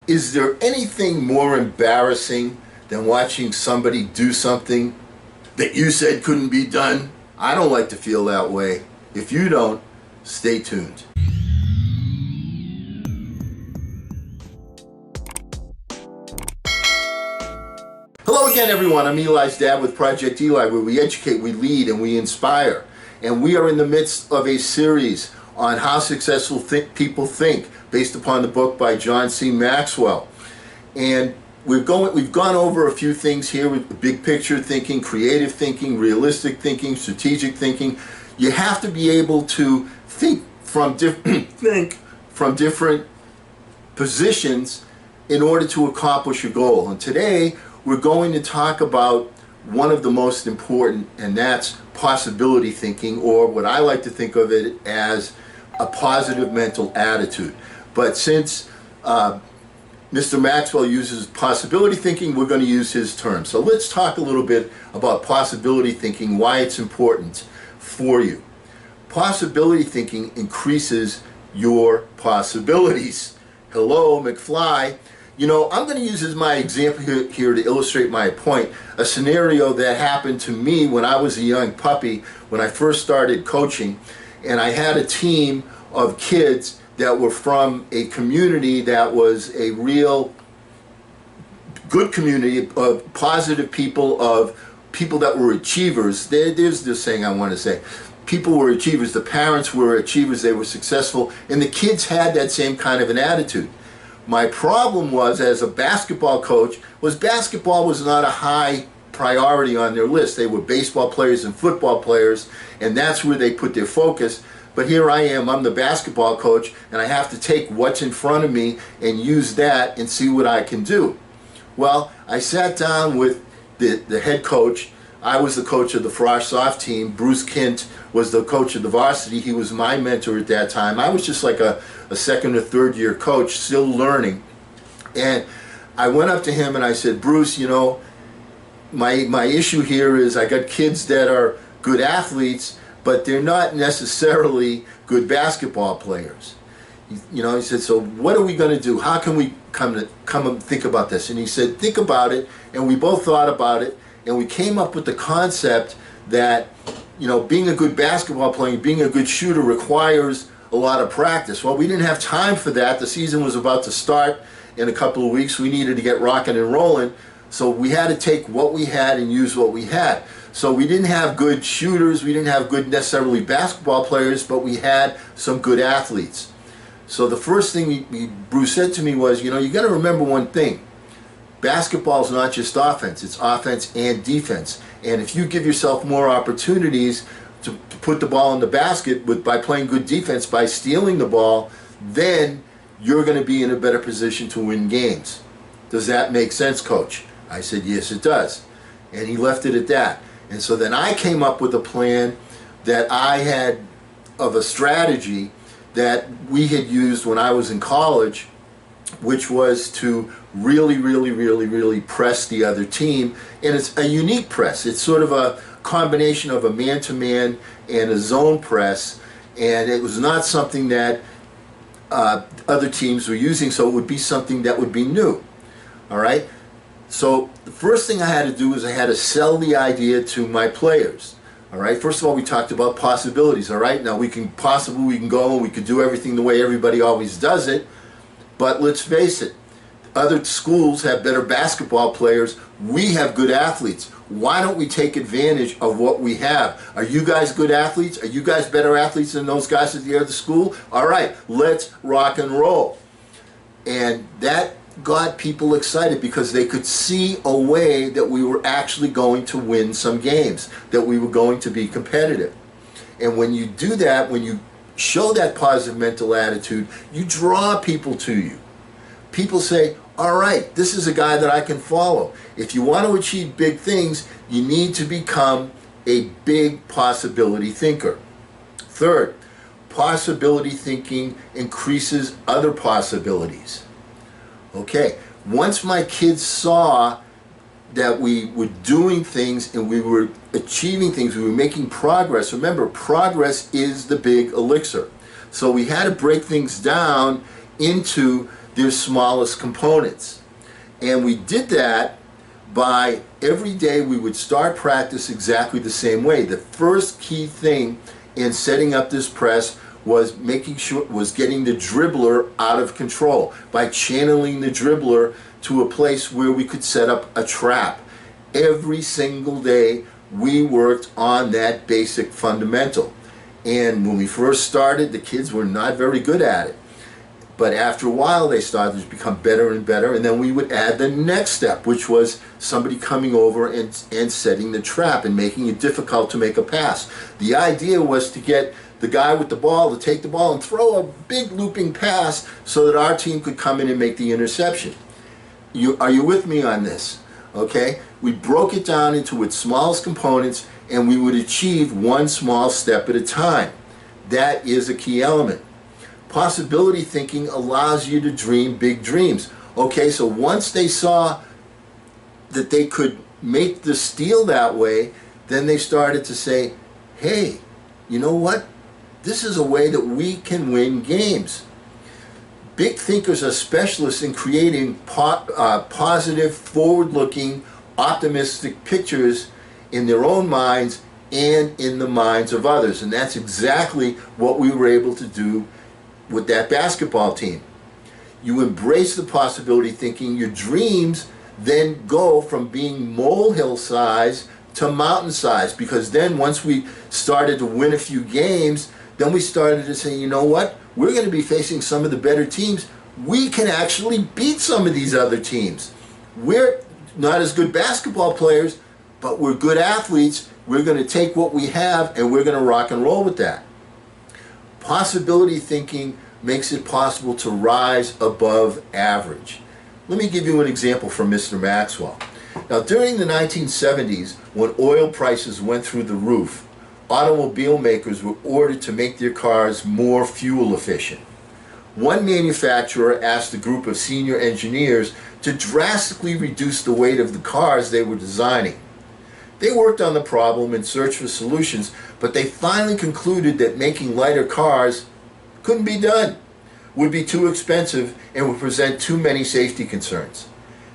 Is there anything more embarrassing than watching somebody do something that you said couldn't be done? I don't like to feel that way. If you don't, stay tuned. Hello again, everyone. I'm Eli's dad with Project Eli, where we educate, we lead, and we inspire. And we are in the midst of a series on how successful people think, based upon the book by John C. Maxwell. And we've gone over a few things here with big picture thinking, creative thinking, realistic thinking, strategic thinking. You have to be able to think from different positions in order to accomplish your goal. And today we're going to talk about one of the most important, and that's possibility thinking, or what I like to think of it as a positive mental attitude. But since Mr. Maxwell uses possibility thinking, we're going to use his terms. So let's talk a little bit about possibility thinking, why it's important for you. Possibility thinking increases your possibilities. Hello, McFly. You know, I'm going to use as my example here to illustrate my point, a scenario that happened to me when I was a young puppy, when I first started coaching, and I had a team of kids that were from a community that was a real good community of positive people, of people that were achievers. There's this thing I want to say. People were achievers, the parents were achievers, they were successful, and the kids had that same kind of an attitude. My problem was, as a basketball coach, was basketball was not a high priority on their list. They were baseball players and football players, and that's where they put their focus. But here I am, I'm the basketball coach, and I have to take what's in front of me and use that and see what I can do. Well, I sat down with the head coach. I was the coach of the Frosh Soft team. Bruce Kint was the coach of the varsity. He was my mentor at that time. I was just like a second or third year coach, still learning. And I went up to him and I said, Bruce, you know, my issue here is I got kids that are good athletes, but they're not necessarily good basketball players. You know, he said, so what are we going to do? How can we come and think about this? And he said, think about it. And we both thought about it, and we came up with the concept that, you know, being a good basketball player, being a good shooter requires a lot of practice. Well, we didn't have time for that. The season was about to start in a couple of weeks. We needed to get rocking and rolling. So we had to take what we had and use what we had. So we didn't have good shooters, we didn't have good necessarily basketball players, but we had some good athletes. So the first thing Bruce said to me was, you know, you got to remember one thing. Basketball is not just offense, it's offense and defense. And if you give yourself more opportunities to put the ball in the basket by playing good defense, by stealing the ball, then you're going to be in a better position to win games. Does that make sense, Coach? I said, yes, it does. And he left it at that. And so then I came up with a plan that I had of a strategy that we had used when I was in college, which was to really press the other team. And it's a unique press. It's sort of a combination of a man-to-man and a zone press, and it was not something that other teams were using, so it would be something that would be new. All right? So the first thing I had to do is I had to sell the idea to my players. All right? First of all, we talked about possibilities. All right? Now we can go and we could do everything the way everybody always does it, but let's face it, other schools have better basketball players. We have good athletes. Why don't we take advantage of what we have? Are you guys good athletes? Are you guys better athletes than those guys at the other school? All right, let's rock and roll. And that got people excited because they could see a way that we were actually going to win some games, that we were going to be competitive. And when you do that, when you show that positive mental attitude, you draw people to you. People say, all right, this is a guy that I can follow. If you want to achieve big things, you need to become a big possibility thinker. Third, possibility thinking increases other possibilities. Okay, once my kids saw that we were doing things and we were achieving things, we were making progress. Remember, progress is the big elixir. So we had to break things down into their smallest components. And we did that by every day we would start practice exactly the same way. The first key thing in setting up this press was getting the dribbler out of control by channeling the dribbler to a place where we could set up a trap. Every single day we worked on that basic fundamental. And when we first started, the kids were not very good at it. But after a while, they started to become better and better, and then we would add the next step, which was somebody coming over and setting the trap and making it difficult to make a pass. The idea was to get the guy with the ball to take the ball and throw a big looping pass so that our team could come in and make the interception. Are you with me on this? Okay? We broke it down into its smallest components, and we would achieve one small step at a time. That is a key element. Possibility thinking allows you to dream big dreams. Okay, so once they saw that they could make the steal that way, then they started to say, hey, you know what? This is a way that we can win games. Big thinkers are specialists in creating positive, forward-looking, optimistic pictures in their own minds and in the minds of others. And that's exactly what we were able to do with that basketball team. You embrace the possibility thinking. Your dreams then go from being molehill size to mountain size, because then once we started to win a few games, then we started to say, you know what, we're going to be facing some of the better teams. We can actually beat some of these other teams. We're not as good basketball players, but we're good athletes. We're going to take what we have and we're going to rock and roll with that. Possibility thinking makes it possible to rise above average. Let me give you an example from Mr. Maxwell. Now, during the 1970s, when oil prices went through the roof, automobile makers were ordered to make their cars more fuel efficient. One manufacturer asked a group of senior engineers to drastically reduce the weight of the cars they were designing. They worked on the problem and searched for solutions, but they finally concluded that making lighter cars couldn't be done, would be too expensive, and would present too many safety concerns.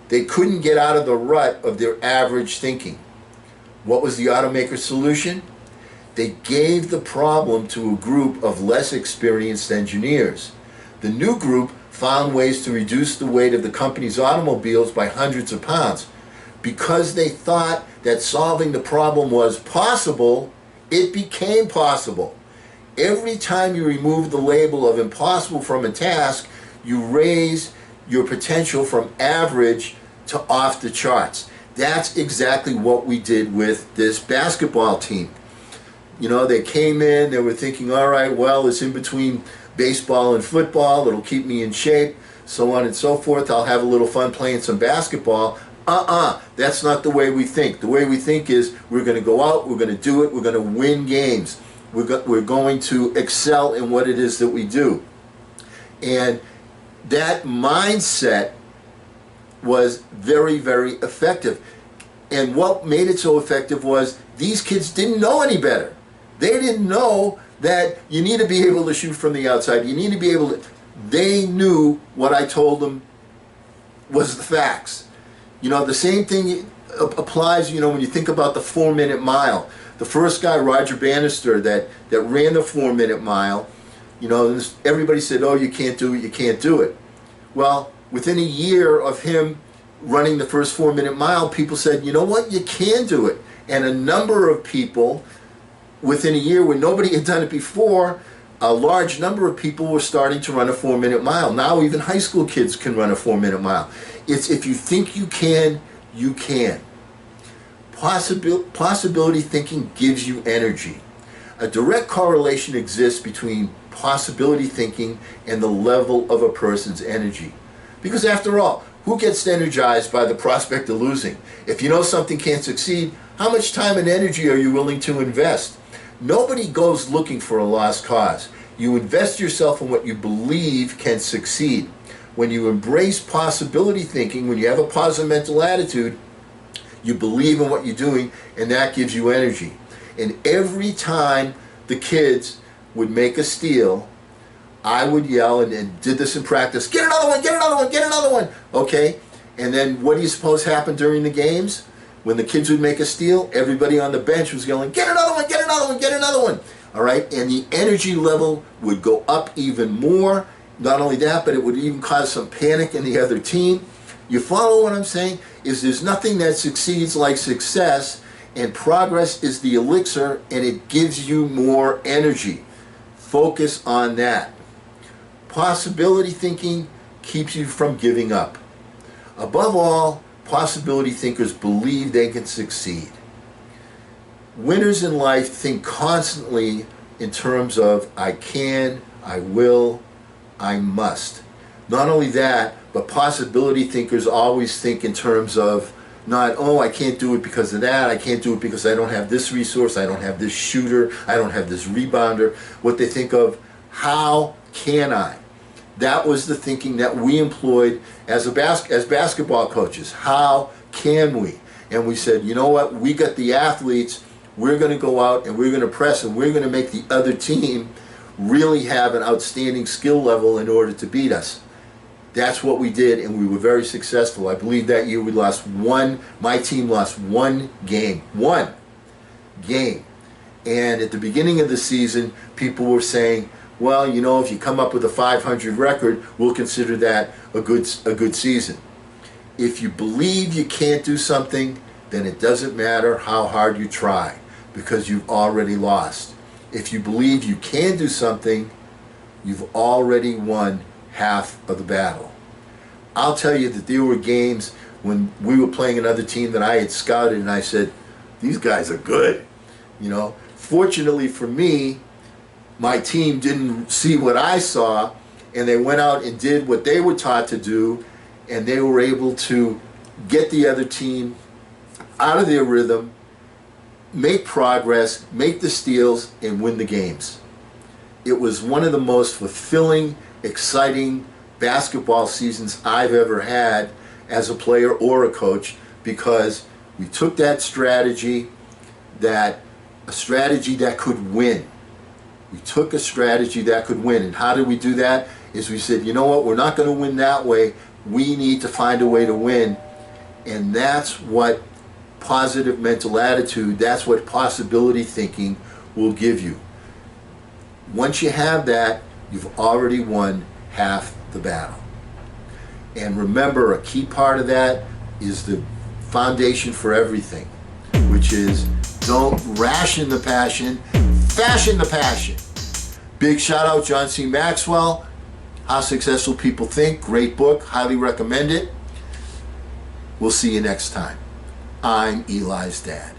They couldn't get out of the rut of their average thinking. What was the automaker's solution? They gave the problem to a group of less experienced engineers. The new group found ways to reduce the weight of the company's automobiles by hundreds of pounds. Because they thought that solving the problem was possible, it became possible. Every time you remove the label of impossible from a task, you raise your potential from average to off the charts. That's exactly what we did with this basketball team. You know, they came in, they were thinking, all right, well, it's in between baseball and football, it'll keep me in shape, so on and so forth. I'll have a little fun playing some basketball. That's not the way we think. The way we think is we're going to go out, we're going to do it, we're going to win games. We're going to excel in what it is that we do. And that mindset was very, very effective. And what made it so effective was these kids didn't know any better. They didn't know that you need to be able to shoot from the outside. You need to be able to... They knew what I told them was the facts. You know, the same thing applies, you know, when you think about the 4-minute mile. The first guy, Roger Bannister, that ran the 4-minute mile, you know, everybody said, oh, you can't do it, you can't do it. Well, within a year of him running the first 4-minute mile, people said, you know what, you can do it. And a number of people, within a year when nobody had done it before, a large number of people were starting to run a 4-minute mile. Now even high school kids can run a 4-minute mile. It's if you think you can, you can. Possibility thinking gives you energy. A direct correlation exists between possibility thinking and the level of a person's energy. Because after all, who gets energized by the prospect of losing? If you know something can't succeed, how much time and energy are you willing to invest? Nobody goes looking for a lost cause. You invest yourself in what you believe can succeed. When you embrace possibility thinking, when you have a positive mental attitude, you believe in what you're doing, and that gives you energy. And every time the kids would make a steal, I would yell and did this in practice, get another one, get another one, get another one, okay? And then what do you suppose happened during the games? When the kids would make a steal, everybody on the bench was yelling, get another one, get another one, get another one, all right? And the energy level would go up even more. Not only that, but it would even cause some panic in the other team. You follow what I'm saying? Is there's nothing that succeeds like success, and progress is the elixir, and it gives you more energy. Focus on that. Possibility thinking keeps you from giving up. Above all, possibility thinkers believe they can succeed. Winners in life think constantly in terms of I can, I will, I must. Not only that, but possibility thinkers always think in terms of not, oh, I can't do it because of that, I can't do it because I don't have this resource, I don't have this shooter, I don't have this rebounder. What they think of, how can I? That was the thinking that we employed as basketball coaches. How can we? And we said, you know what, we got the athletes, we're going to go out and we're going to press and we're going to make the other team really have an outstanding skill level in order to beat us. That's what we did, and we were very successful. I believe that year we lost my team lost one game. And at the beginning of the season, people were saying, well, you know, if you come up with a 500 record, we'll consider that a good season. If you believe you can't do something, then it doesn't matter how hard you try, because you've already lost. If you believe you can do something, you've already won half of the battle. I'll tell you that there were games when we were playing another team that I had scouted, and I said, these guys are good. You know, fortunately for me, my team didn't see what I saw, and they went out and did what they were taught to do, and they were able to get the other team out of their rhythm, make progress, make the steals, and win the games. It was one of the most fulfilling, exciting basketball seasons I've ever had as a player or a coach, because we took that strategy, a strategy that could win. We took a strategy that could win. And how did we do that? Is we said, you know what, we're not going to win that way. We need to find a way to win. And that's what positive mental attitude, that's what possibility thinking will give you. Once you have that, you've already won half the battle. And remember, a key part of that is the foundation for everything, which is don't ration the passion, fashion the passion. Big shout out John C. Maxwell, How Successful People Think. Great book, highly recommend it. We'll see you next time. I'm Eli's dad.